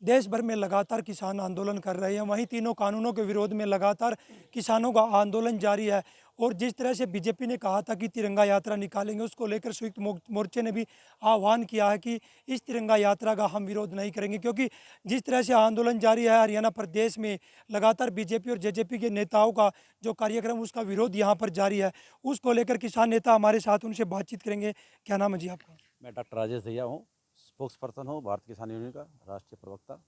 देश भर में लगातार किसान आंदोलन कर रहे हैं। वहीं तीनों कानूनों के विरोध में लगातार किसानों का आंदोलन जारी है। और जिस तरह से बीजेपी ने कहा था कि तिरंगा यात्रा निकालेंगे, उसको लेकर संयुक्त मोर्चे ने भी आह्वान किया है कि इस तिरंगा यात्रा का हम विरोध नहीं करेंगे, क्योंकि जिस तरह से आंदोलन जारी है हरियाणा प्रदेश में, लगातार बीजेपी और जेजेपी के नेताओं का जो कार्यक्रम उसका विरोध यहाँ पर जारी है, उसको लेकर किसान नेता हमारे साथ, उनसे बातचीत करेंगे। क्या नाम है जी आपका? मैं डॉक्टर राजेश दहिया हूँ, स्पोक्स पर्सन हूँ भारतीय किसान यूनियन का राष्ट्रीय प्रवक्ता।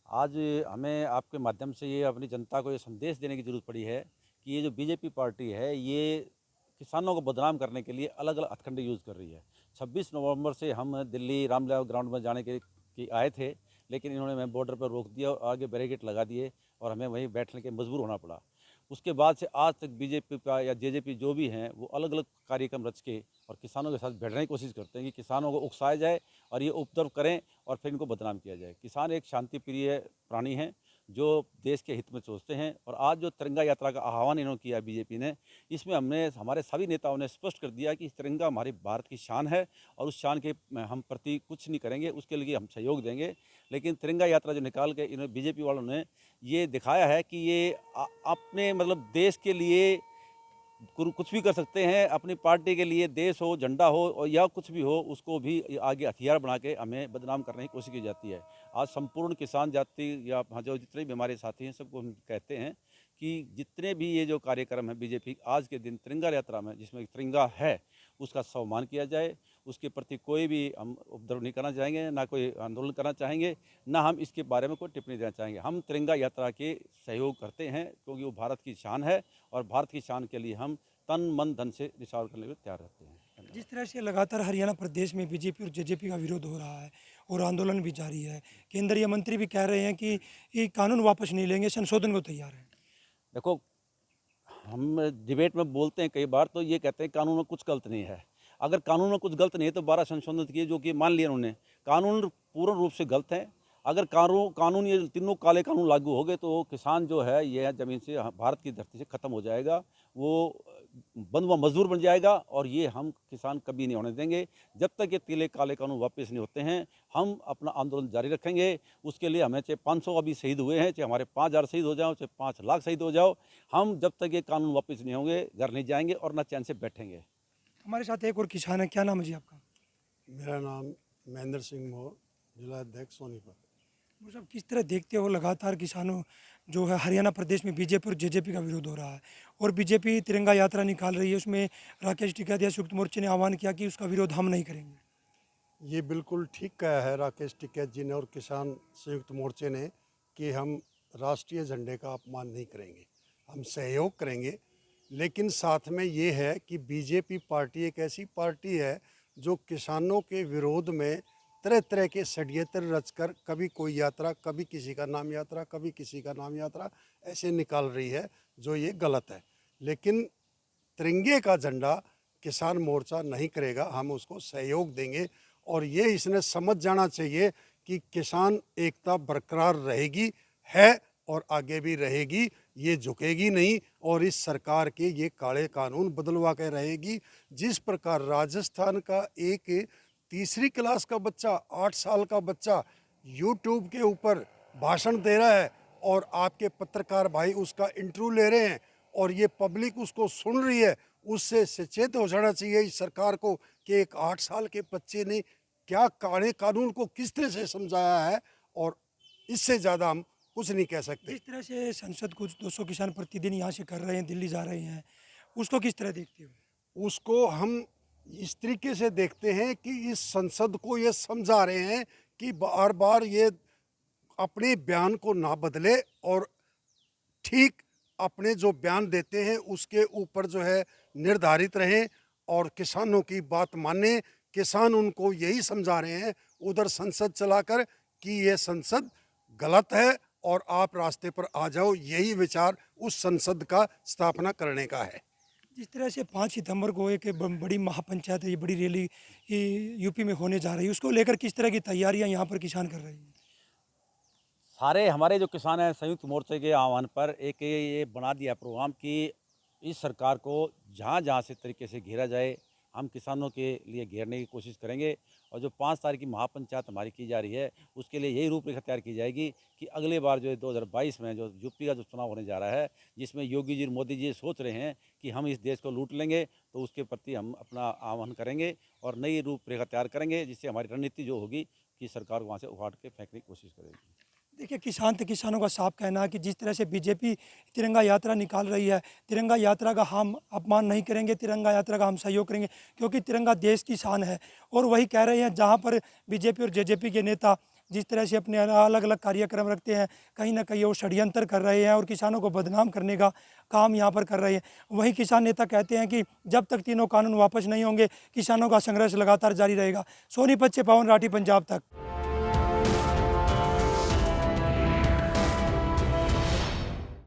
आज हमें आपके माध्यम से ये अपनी जनता को ये संदेश देने की ज़रूरत पड़ी है कि ये जो बीजेपी पार्टी है ये किसानों को बदनाम करने के लिए अलग अलग हथकंडे यूज़ कर रही है। 26 नवंबर से हम दिल्ली रामलीला ग्राउंड में जाने के आए थे, लेकिन इन्होंने हमें बॉर्डर पर रोक दिया और आगे बैरिकेड लगा दिए और हमें वहीं बैठने के मजबूर होना पड़ा। उसके बाद से आज तक बीजेपी का या जेजेपी जो भी हैं वो अलग अलग कार्यक्रम रच के और किसानों के साथ भिड़ने की कोशिश करते हैं कि किसानों को उकसाया जाए और ये उपद्रव करें और फिर इनको बदनाम किया जाए। किसान एक शांति प्रिय प्राणी हैं जो देश के हित में सोचते हैं। और आज जो तिरंगा यात्रा का आह्वान इन्होंने किया बीजेपी ने, इसमें हमने हमारे सभी नेताओं ने स्पष्ट कर दिया कि तिरंगा हमारी भारत की शान है और उस शान के हम प्रति कुछ नहीं करेंगे, उसके लिए हम सहयोग देंगे। लेकिन तिरंगा यात्रा जो निकाल के इन्होंने बीजेपी वालों ने ये दिखाया है कि ये अपने मतलब देश के लिए कुछ भी कर सकते हैं, अपनी पार्टी के लिए देश हो, झंडा हो और या कुछ भी हो, उसको भी आगे हथियार बना के हमें बदनाम करने की कोशिश की जाती है। आज संपूर्ण किसान जाति या जो जितने भी हमारे साथी हैं सबको हम कहते हैं कि जितने भी ये जो कार्यक्रम है बीजेपी आज के दिन तिरंगा यात्रा में जिसमें तिरंगा है उसका सम्मान किया जाए। उसके प्रति कोई भी हम उपद्रव नहीं करना चाहेंगे, ना कोई आंदोलन करना चाहेंगे, ना हम इसके बारे में कोई टिप्पणी देना चाहेंगे। हम तिरंगा यात्रा के सहयोग करते हैं क्योंकि वो भारत की शान है और भारत की शान के लिए हम तन मन धन से निछावर करने के लिए तैयार रहते हैं। धन्यवाद। जिस तरह से लगातार हरियाणा प्रदेश में बीजेपी और जेजेपी का विरोध हो रहा है और आंदोलन भी जारी है, केंद्रीय मंत्री भी कह रहे हैं कि ये कानून वापस नहीं लेंगे, संशोधन को तैयार है। देखो, हम डिबेट में बोलते हैं कई बार तो ये कहते हैं कानून में कुछ गलत नहीं है। अगर कानून में कुछ गलत नहीं है तो 12 संशोधन किए जो कि मान लिया उन्होंने। कानून पूर्ण रूप से गलत है। अगर कानून ये तीनों काले कानून लागू हो गए तो किसान जो है ये ज़मीन से भारत की धरती से ख़त्म हो जाएगा। वो बंधुआ मजदूर बन जाएगा और ये हम किसान कभी नहीं होने देंगे। जब तक ये तीले काले कानून वापस नहीं होते हैं हम अपना आंदोलन जारी रखेंगे। उसके लिए हमें चाहे 500 अभी शहीद हुए हैं, चाहे हमारे 5000 शहीद हो जाओ, चाहे 5 लाख शहीद हो जाओ, हम जब तक ये कानून वापस नहीं होंगे घर नहीं जाएंगे और ना चैन से बैठेंगे। हमारे साथ एक और किसान है। क्या नाम है जी आपका? मेरा नाम महेंद्र सिंह मोर, जिला अध्यक्ष सोनीपत। वो सब किस तरह देखते हो, लगातार किसानों जो है हरियाणा प्रदेश में बीजेपी और जेजेपी का विरोध हो रहा है और बीजेपी तिरंगा यात्रा निकाल रही है, उसमें राकेश टिकैत या संयुक्त मोर्चे ने आह्वान किया कि उसका विरोध हम नहीं करेंगे। ये बिल्कुल ठीक कहा है राकेश टिकैत जी ने और किसान संयुक्त मोर्चे ने कि हम राष्ट्रीय झंडे का अपमान नहीं करेंगे, हम सहयोग करेंगे। लेकिन साथ में ये है कि बीजेपी पार्टी एक ऐसी पार्टी है जो किसानों के विरोध में तरह तरह के षड्यंत्र रचकर कभी कोई यात्रा, कभी किसी का नाम यात्रा, कभी किसी का नाम यात्रा ऐसे निकाल रही है, जो ये गलत है। लेकिन तिरंगे का झंडा किसान मोर्चा नहीं करेगा, हम उसको सहयोग देंगे। और ये इसने समझ जाना चाहिए कि किसान एकता बरकरार रहेगी है और आगे भी रहेगी, ये झुकेगी नहीं और इस सरकार के ये काले कानून बदलवा के रहेगी। जिस प्रकार राजस्थान का एक तीसरी क्लास का बच्चा, 8 साल का बच्चा यूट्यूब के ऊपर भाषण दे रहा है और आपके पत्रकार भाई उसका इंटरव्यू ले रहे हैं और ये पब्लिक उसको सुन रही है, उससे सचेत हो जाना चाहिए इस सरकार को कि एक 8 साल के बच्चे ने क्या काले कानून को किस तरह से समझाया है और इससे ज़्यादा हम कुछ नहीं कह सकते। जिस तरह से संसद कुछ 200 किसान प्रतिदिन यहाँ से कर रहे हैं, दिल्ली जा रहे हैं, उसको किस तरह देखते हो? उसको हम इस तरीके से देखते हैं कि इस संसद को ये समझा रहे हैं कि बार बार ये अपने बयान को ना बदले और ठीक अपने जो बयान देते हैं उसके ऊपर जो है निर्धारित रहें और किसानों की बात माने। किसान उनको यही समझा रहे हैं उधर संसद चलाकर कि ये संसद गलत है और आप रास्ते पर आ जाओ, यही विचार उस संसद का स्थापना करने का है। जिस तरह से 5 सितंबर को एक बड़ी महापंचायत है, ये बड़ी रैली यूपी में होने जा रही है, उसको लेकर किस तरह की तैयारियां यहाँ पर किसान कर रहे हैं? सारे हमारे जो किसान हैं संयुक्त मोर्चे के आह्वान पर एक ये बना दिया प्रोग्राम कि इस सरकार को जहाँ जहाँ से तरीके से घेरा जाए, हम किसानों के लिए घेरने की कोशिश करेंगे। और जो 5 तारीख की महापंचायत हमारी की जा रही है, उसके लिए यही रूपरेखा तैयार की जाएगी कि अगले बार जो है 2022 में जो यूपी का जो चुनाव होने जा रहा है, जिसमें योगी जी और मोदी जी सोच रहे हैं कि हम इस देश को लूट लेंगे, तो उसके प्रति हम अपना आह्वान करेंगे और नई रूपरेखा तैयार करेंगे, जिससे हमारी रणनीति जो होगी कि सरकार को वहाँ से उखाड़ के फेंकने की कोशिश करेगी। देखिए, किसानों का साफ कहना है कि जिस तरह से बीजेपी तिरंगा यात्रा निकाल रही है, तिरंगा यात्रा का हम अपमान नहीं करेंगे, तिरंगा यात्रा का हम सहयोग करेंगे, क्योंकि तिरंगा देश की शान है। और वही कह रहे हैं, जहां पर बीजेपी और जेजेपी के नेता जिस तरह से अपने अलग अलग कार्यक्रम रखते हैं, कहीं ना कहीं वो षड्यंत्र कर रहे हैं और किसानों को बदनाम करने का काम यहाँ पर कर रहे हैं। वहीं किसान नेता कहते हैं कि जब तक तीनों कानून वापस नहीं होंगे, किसानों का संघर्ष लगातार जारी रहेगा। सोनीपत से पवन राठी, पंजाब तक।